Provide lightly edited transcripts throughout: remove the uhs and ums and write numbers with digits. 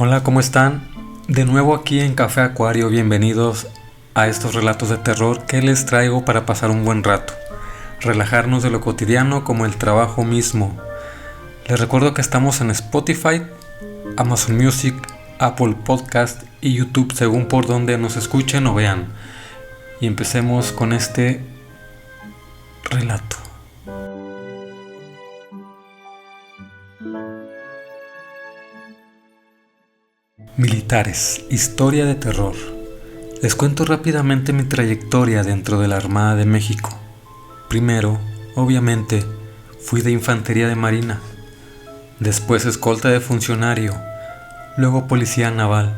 Hola, ¿cómo están? De nuevo aquí en Café Acuario, bienvenidos a estos relatos de terror que les traigo para pasar un buen rato, relajarnos de lo cotidiano como el trabajo mismo. Les recuerdo que estamos en Spotify, Amazon Music, Apple Podcast y YouTube según por donde nos escuchen o vean. Y empecemos con este relato. Militares, historia de terror. Les cuento rápidamente mi trayectoria dentro de la Armada de México. Primero, obviamente, fui de infantería de marina, después escolta de funcionario, luego policía naval.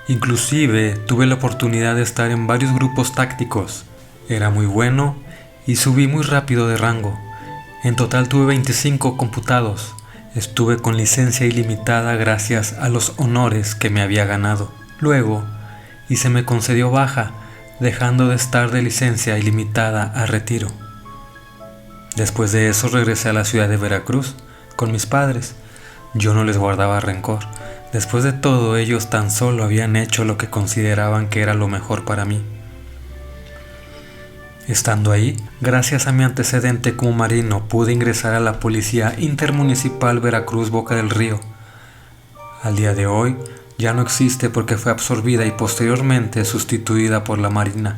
Inclusive tuve la oportunidad de estar en varios grupos tácticos. Era muy bueno y subí muy rápido de rango. En total tuve 25 computados. Estuve con licencia ilimitada gracias a los honores que me había ganado. Luego, y se me concedió baja, dejando de estar de licencia ilimitada a retiro. Después de eso regresé a la ciudad de Veracruz con mis padres. Yo no les guardaba rencor. Después de todo, ellos tan solo habían hecho lo que consideraban que era lo mejor para mí. Estando ahí, gracias a mi antecedente como marino, pude ingresar a la Policía Intermunicipal Veracruz Boca del Río. Al día de hoy, ya no existe porque fue absorbida y posteriormente sustituida por la Marina.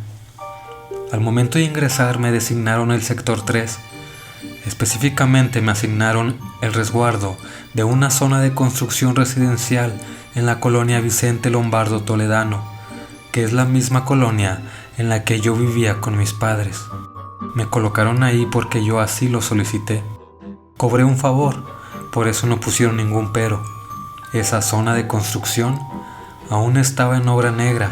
Al momento de ingresar me designaron el sector 3. Específicamente me asignaron el resguardo de una zona de construcción residencial en la colonia Vicente Lombardo Toledano, que es la misma colonia en la que yo vivía con mis padres. Me colocaron ahí porque yo así lo solicité. Cobré un favor, por eso no pusieron ningún pero. Esa zona de construcción aún estaba en obra negra,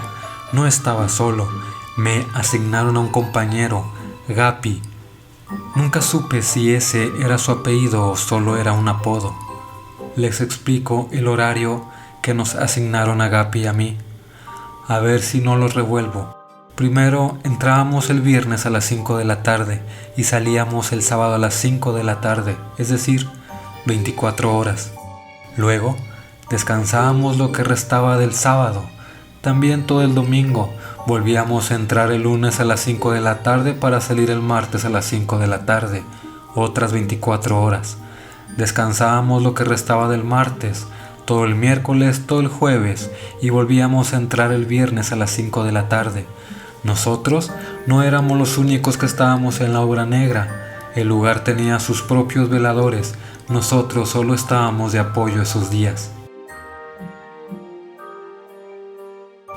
no estaba solo. Me asignaron a un compañero, Gapi. Nunca supe si ese era su apellido o solo era un apodo. Les explico el horario que nos asignaron a Gapi y a mí. A ver si no los revuelvo. Primero entrábamos el viernes a las 5 de la tarde y salíamos el sábado a las 5 de la tarde, es decir, 24 horas. Luego descansábamos lo que restaba del sábado, también todo el domingo. Volvíamos a entrar el lunes a las 5 de la tarde para salir el martes a las 5 de la tarde, otras 24 horas. Descansábamos lo que restaba del martes, todo el miércoles, todo el jueves y volvíamos a entrar el viernes a las 5 de la tarde. Nosotros no éramos los únicos que estábamos en la obra negra. El lugar tenía sus propios veladores. Nosotros solo estábamos de apoyo esos días.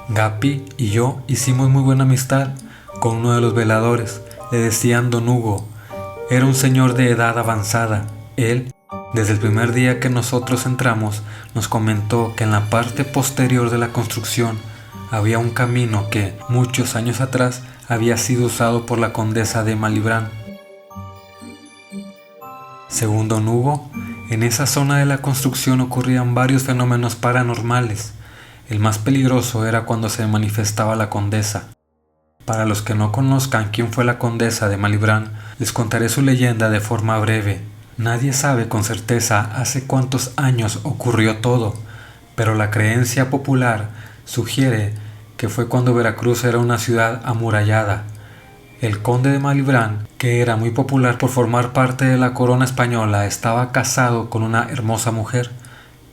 Gapi y yo hicimos muy buena amistad con uno de los veladores. Le decían Don Hugo. Era un señor de edad avanzada. Él, desde el primer día que nosotros entramos, nos comentó que en la parte posterior de la construcción había un camino que, muchos años atrás, había sido usado por la condesa de Malibrán. Según Don Hugo, en esa zona de la construcción ocurrían varios fenómenos paranormales. El más peligroso era cuando se manifestaba la condesa. Para los que no conozcan quién fue la condesa de Malibrán, les contaré su leyenda de forma breve. Nadie sabe con certeza hace cuántos años ocurrió todo, pero la creencia popular sugiere que fue cuando Veracruz era una ciudad amurallada. El conde de Malibrán, que era muy popular por formar parte de la corona española, estaba casado con una hermosa mujer.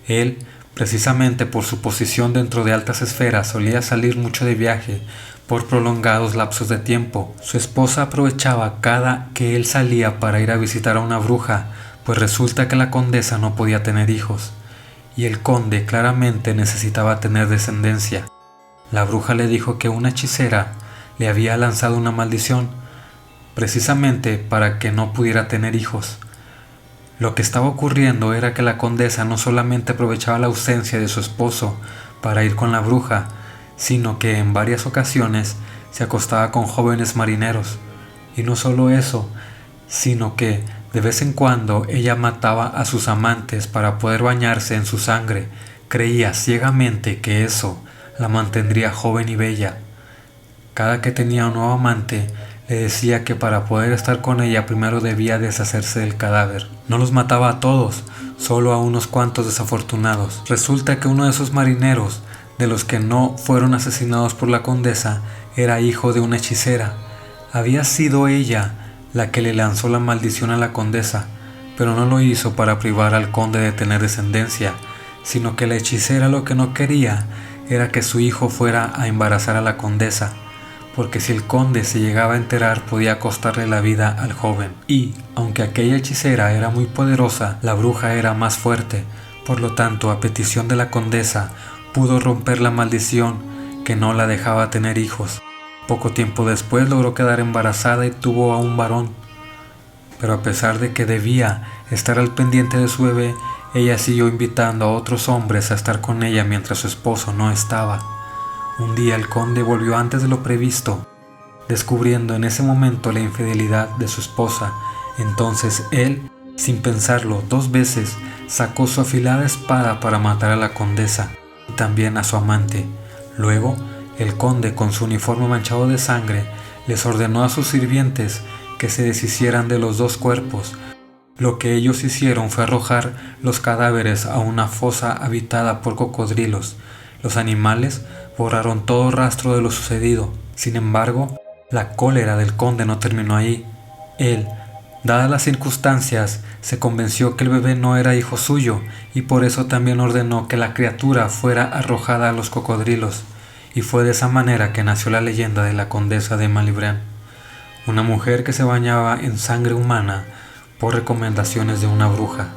Él, precisamente por su posición dentro de altas esferas, solía salir mucho de viaje por prolongados lapsos de tiempo. Su esposa aprovechaba cada que él salía para ir a visitar a una bruja, pues resulta que la condesa no podía tener hijos, y el conde claramente necesitaba tener descendencia. La bruja le dijo que una hechicera le había lanzado una maldición, precisamente para que no pudiera tener hijos. Lo que estaba ocurriendo era que la condesa no solamente aprovechaba la ausencia de su esposo para ir con la bruja, sino que en varias ocasiones se acostaba con jóvenes marineros. Y no solo eso, sino que de vez en cuando ella mataba a sus amantes para poder bañarse en su sangre. Creía ciegamente que eso la mantendría joven y bella. Cada que tenía un nuevo amante, le decía que para poder estar con ella primero debía deshacerse del cadáver. No los mataba a todos, solo a unos cuantos desafortunados. Resulta que uno de esos marineros, de los que no fueron asesinados por la condesa, era hijo de una hechicera. Había sido ella la que le lanzó la maldición a la condesa, pero no lo hizo para privar al conde de tener descendencia, sino que la hechicera lo que no quería era que su hijo fuera a embarazar a la condesa, porque si el conde se llegaba a enterar podía costarle la vida al joven. Y, aunque aquella hechicera era muy poderosa, la bruja era más fuerte, por lo tanto, a petición de la condesa, pudo romper la maldición que no la dejaba tener hijos. Poco tiempo después logró quedar embarazada y tuvo a un varón, pero a pesar de que debía estar al pendiente de su bebé, ella siguió invitando a otros hombres a estar con ella mientras su esposo no estaba. Un día el conde volvió antes de lo previsto, descubriendo en ese momento la infidelidad de su esposa. Entonces él, sin pensarlo 2 veces, sacó su afilada espada para matar a la condesa y también a su amante. Luego, el conde, con su uniforme manchado de sangre, les ordenó a sus sirvientes que se deshicieran de los 2 cuerpos. Lo que ellos hicieron fue arrojar los cadáveres a una fosa habitada por cocodrilos. Los animales borraron todo rastro de lo sucedido. Sin embargo, la cólera del conde no terminó ahí. Él, dadas las circunstancias, se convenció que el bebé no era hijo suyo y por eso también ordenó que la criatura fuera arrojada a los cocodrilos. Y fue de esa manera que nació la leyenda de la condesa de Malibran, una mujer que se bañaba en sangre humana por recomendaciones de una bruja.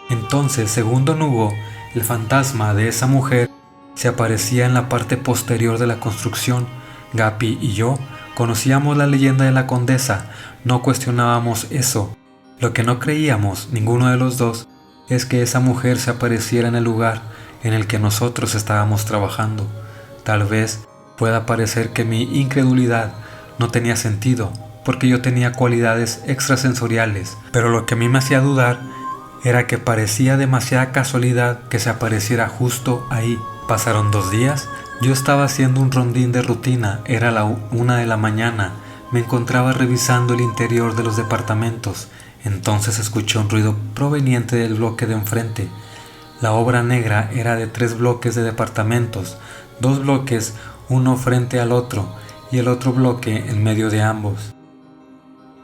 Entonces, según Don Hugo, el fantasma de esa mujer se aparecía en la parte posterior de la construcción. Gapi y yo conocíamos la leyenda de la condesa, no cuestionábamos eso. Lo que no creíamos, ninguno de los dos, es que esa mujer se apareciera en el lugar en el que nosotros estábamos trabajando. Tal vez pueda parecer que mi incredulidad no tenía sentido, porque yo tenía cualidades extrasensoriales, pero lo que a mí me hacía dudar era que parecía demasiada casualidad que se apareciera justo ahí. Pasaron 2 días, yo estaba haciendo un rondín de rutina, era la 1 de la mañana, me encontraba revisando el interior de los departamentos, entonces escuché un ruido proveniente del bloque de enfrente. La obra negra era de 3 bloques de departamentos, 2 bloques uno frente al otro y el otro bloque en medio de ambos.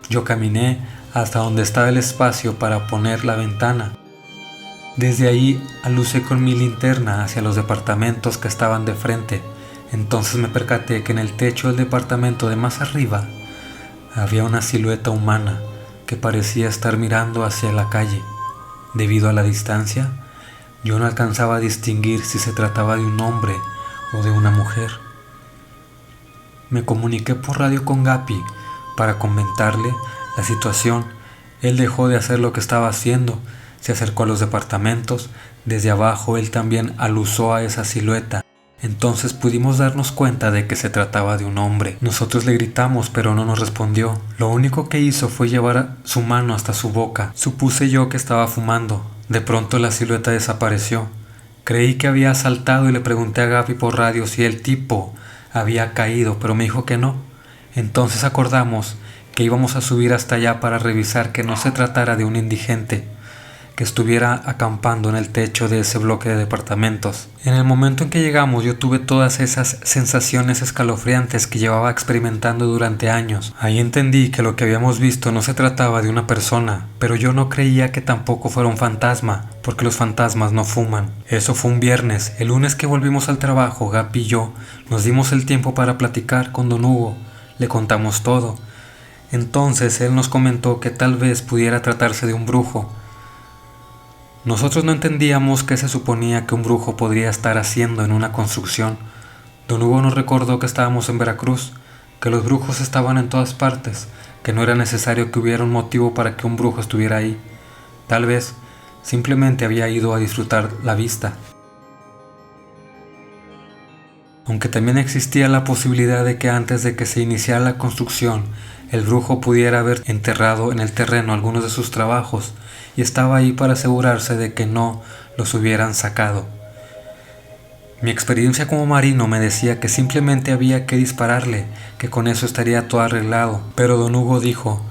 Yo caminé hasta donde estaba el espacio para poner la ventana. Desde ahí alucé con mi linterna hacia los departamentos que estaban de frente. Entonces me percaté que en el techo del departamento de más arriba había una silueta humana que parecía estar mirando hacia la calle. Debido a la distancia, yo no alcanzaba a distinguir si se trataba de un hombre o de una mujer. Me comuniqué por radio con Gapi para comentarle la situación. Él dejó de hacer lo que estaba haciendo, se acercó a los departamentos. Desde abajo él también alusó a esa silueta. Entonces pudimos darnos cuenta de que se trataba de un hombre. Nosotros le gritamos, pero no nos respondió. Lo único que hizo fue llevar su mano hasta su boca. Supuse yo que estaba fumando. De pronto la silueta desapareció. Creí que había saltado y le pregunté a Gapi por radio si el tipo había caído, pero me dijo que no. Entonces acordamos que íbamos a subir hasta allá para revisar que no se tratara de un indigente que estuviera acampando en el techo de ese bloque de departamentos. En el momento en que llegamos yo tuve todas esas sensaciones escalofriantes que llevaba experimentando durante años. Ahí entendí que lo que habíamos visto no se trataba de una persona, pero yo no creía que tampoco fuera un fantasma, porque los fantasmas no fuman. Eso fue un viernes. El lunes que volvimos al trabajo, Gapi y yo nos dimos el tiempo para platicar con Don Hugo. Le contamos todo. Entonces él nos comentó que tal vez pudiera tratarse de un brujo. Nosotros no entendíamos qué se suponía que un brujo podría estar haciendo en una construcción. Don Hugo nos recordó que estábamos en Veracruz, que los brujos estaban en todas partes, que no era necesario que hubiera un motivo para que un brujo estuviera ahí. Tal vez simplemente había ido a disfrutar la vista. Aunque también existía la posibilidad de que antes de que se iniciara la construcción, el brujo pudiera haber enterrado en el terreno algunos de sus trabajos y estaba ahí para asegurarse de que no los hubieran sacado. Mi experiencia como marino me decía que simplemente había que dispararle, que con eso estaría todo arreglado, pero Don Hugo dijo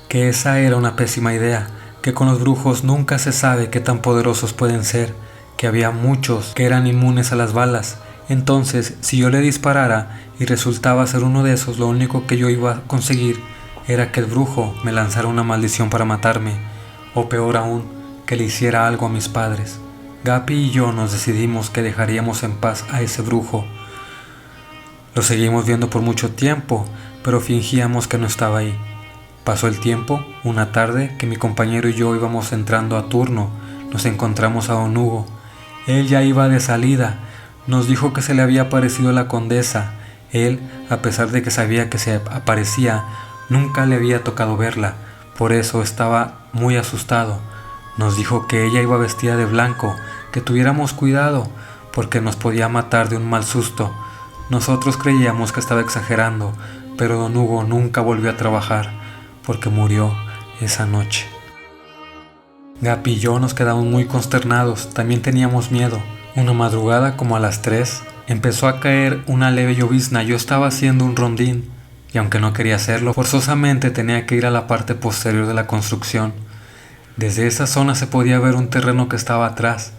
que esa era una pésima idea, que con los brujos nunca se sabe qué tan poderosos pueden ser, que había muchos que eran inmunes a las balas. Entonces, si yo le disparara y resultaba ser uno de esos, lo único que yo iba a conseguir era que el brujo me lanzara una maldición para matarme, o peor aún, que le hiciera algo a mis padres. Gapi y yo nos decidimos que dejaríamos en paz a ese brujo. Lo seguimos viendo por mucho tiempo, pero fingíamos que no estaba ahí. Pasó el tiempo, una tarde que mi compañero y yo íbamos entrando a turno, nos encontramos a don Hugo. Él ya iba de salida, nos dijo que se le había aparecido la condesa. Él, a pesar de que sabía que se aparecía, nunca le había tocado verla, por eso estaba muy asustado. Nos dijo que ella iba vestida de blanco, que tuviéramos cuidado, porque nos podía matar de un mal susto. Nosotros creíamos que estaba exagerando, pero don Hugo nunca volvió a trabajar, porque murió esa noche. Gapi y yo nos quedamos muy consternados, también teníamos miedo. Una madrugada, como a las 3, empezó a caer una leve llovizna. Yo estaba haciendo un rondín, y aunque no quería hacerlo, forzosamente tenía que ir a la parte posterior de la construcción. Desde esa zona se podía ver un terreno que estaba atrás.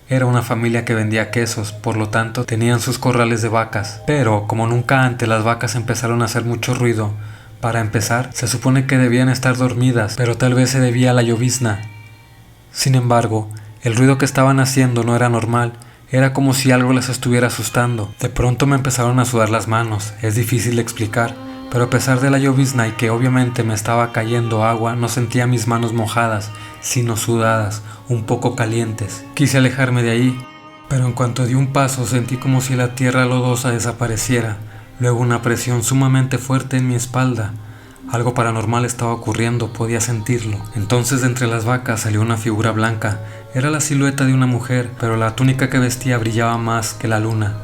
Era una familia que vendía quesos, por lo tanto tenían sus corrales de vacas. Pero, como nunca antes, las vacas empezaron a hacer mucho ruido. Para empezar, se supone que debían estar dormidas, pero tal vez se debía a la llovizna. Sin embargo, el ruido que estaban haciendo no era normal, era como si algo les estuviera asustando. De pronto me empezaron a sudar las manos, es difícil de explicar, pero a pesar de la llovizna y que obviamente me estaba cayendo agua, no sentía mis manos mojadas, sino sudadas, un poco calientes. Quise alejarme de ahí, pero en cuanto di un paso sentí como si la tierra lodosa desapareciera. Luego una presión sumamente fuerte en mi espalda. Algo paranormal estaba ocurriendo, podía sentirlo. Entonces de entre las vacas salió una figura blanca. Era la silueta de una mujer, pero la túnica que vestía brillaba más que la luna.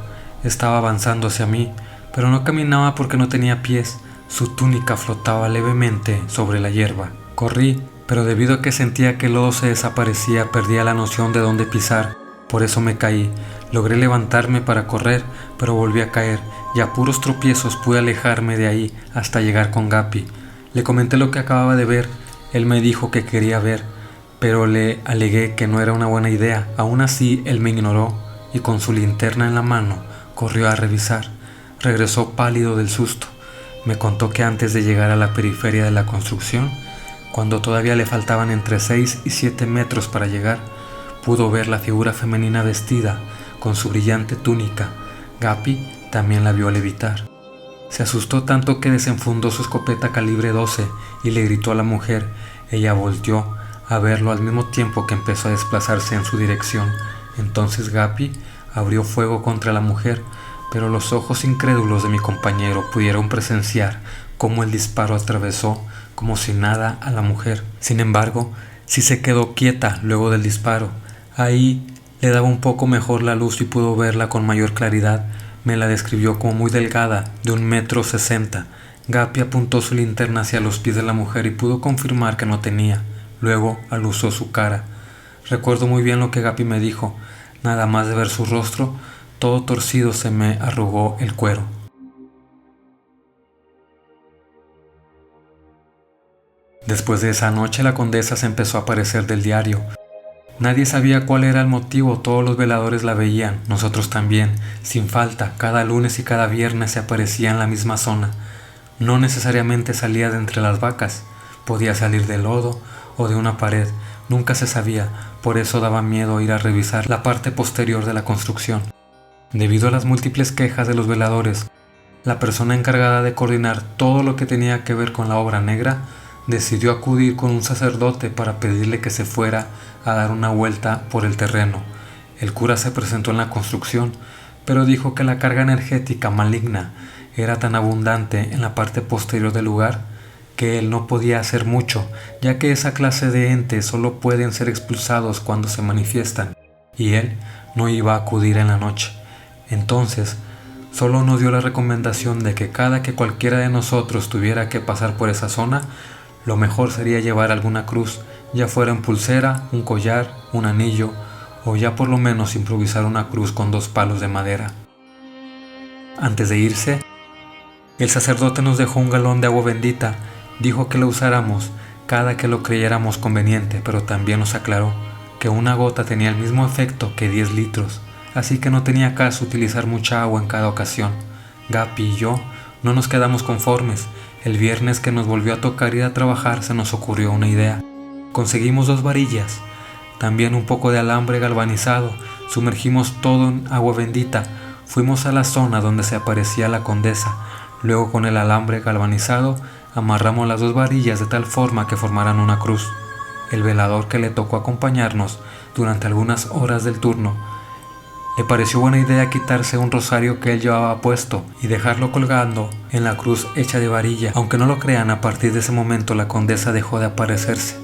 Estaba avanzando hacia mí, pero no caminaba porque no tenía pies. Su túnica flotaba levemente sobre la hierba. Corrí, pero debido a que sentía que el lodo se desaparecía, perdía la noción de dónde pisar. Por eso me caí. Logré levantarme para correr, pero volví a caer, y a puros tropiezos pude alejarme de ahí hasta llegar con Gapi. Le comenté lo que acababa de ver. Él me dijo que quería ver, pero le alegué que no era una buena idea. Aún así, él me ignoró y con su linterna en la mano corrió a revisar. Regresó pálido del susto. Me contó que antes de llegar a la periferia de la construcción, cuando todavía le faltaban entre 6 y 7 metros para llegar, pudo ver la figura femenina vestida con su brillante túnica. Gapi también la vio levitar. Se asustó tanto que desenfundó su escopeta calibre 12 y le gritó a la mujer. Ella volteó a verlo al mismo tiempo que empezó a desplazarse en su dirección. Entonces Gapi abrió fuego contra la mujer, pero los ojos incrédulos de mi compañero pudieron presenciar cómo el disparo atravesó como si nada a la mujer. Sin embargo, sí se quedó quieta luego del disparo. Ahí le daba un poco mejor la luz y pudo verla con mayor claridad. Me la describió como muy delgada, de 1,60 m. Gapi apuntó su linterna hacia los pies de la mujer y pudo confirmar que no tenía. Luego alusó su cara. Recuerdo muy bien lo que Gapi me dijo. Nada más de ver su rostro, todo torcido, se me arrugó el cuero. Después de esa noche la condesa se empezó a aparecer del diario. Nadie sabía cuál era el motivo, todos los veladores la veían, nosotros también, sin falta, cada lunes y cada viernes se aparecía en la misma zona. No necesariamente salía de entre las vacas, podía salir del lodo o de una pared, nunca se sabía, por eso daba miedo ir a revisar la parte posterior de la construcción. Debido a las múltiples quejas de los veladores, la persona encargada de coordinar todo lo que tenía que ver con la obra negra decidió acudir con un sacerdote para pedirle que se fuera a dar una vuelta por el terreno. El cura se presentó en la construcción, pero dijo que la carga energética maligna era tan abundante en la parte posterior del lugar que él no podía hacer mucho, ya que esa clase de entes solo pueden ser expulsados cuando se manifiestan, y él no iba a acudir en la noche. Entonces, solo nos dio la recomendación de que cada que cualquiera de nosotros tuviera que pasar por esa zona, lo mejor sería llevar alguna cruz, ya fuera en pulsera, un collar, un anillo, o ya por lo menos improvisar una cruz con 2 palos de madera. Antes de irse, el sacerdote nos dejó un galón de agua bendita, dijo que la usáramos, cada que lo creyéramos conveniente, pero también nos aclaró que una gota tenía el mismo efecto que 10 litros, así que no tenía caso utilizar mucha agua en cada ocasión. Gapi y yo no nos quedamos conformes. El viernes que nos volvió a tocar ir a trabajar se nos ocurrió una idea. Conseguimos 2 varillas, también un poco de alambre galvanizado, sumergimos todo en agua bendita, fuimos a la zona donde se aparecía la condesa, luego con el alambre galvanizado amarramos las 2 varillas de tal forma que formaran una cruz. El velador que le tocó acompañarnos durante algunas horas del turno le pareció buena idea quitarse un rosario que él llevaba puesto y dejarlo colgando en la cruz hecha de varilla. Aunque no lo crean, a partir de ese momento la condesa dejó de aparecerse.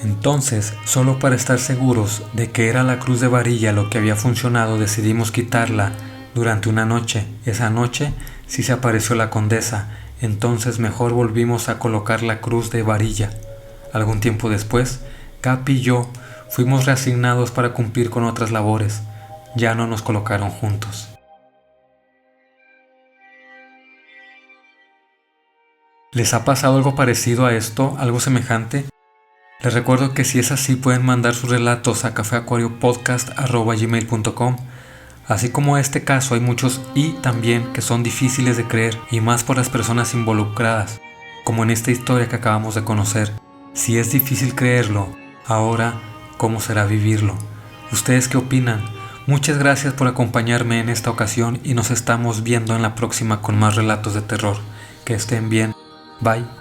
Entonces, solo para estar seguros de que era la cruz de varilla lo que había funcionado, decidimos quitarla durante una noche. Esa noche sí se apareció la condesa, entonces mejor volvimos a colocar la cruz de varilla. Algún tiempo después, Capi y yo fuimos reasignados para cumplir con otras labores. Ya no nos colocaron juntos. ¿Les ha pasado algo parecido a esto? ¿Algo semejante? Les recuerdo que si es así pueden mandar sus relatos a cafeacuariopodcast@gmail.com. Así como este caso hay muchos y también que son difíciles de creer, y más por las personas involucradas, como en esta historia que acabamos de conocer. Si es difícil creerlo, ahora ¿cómo será vivirlo? ¿Ustedes qué opinan? Muchas gracias por acompañarme en esta ocasión y nos estamos viendo en la próxima con más relatos de terror. Que estén bien. Bye.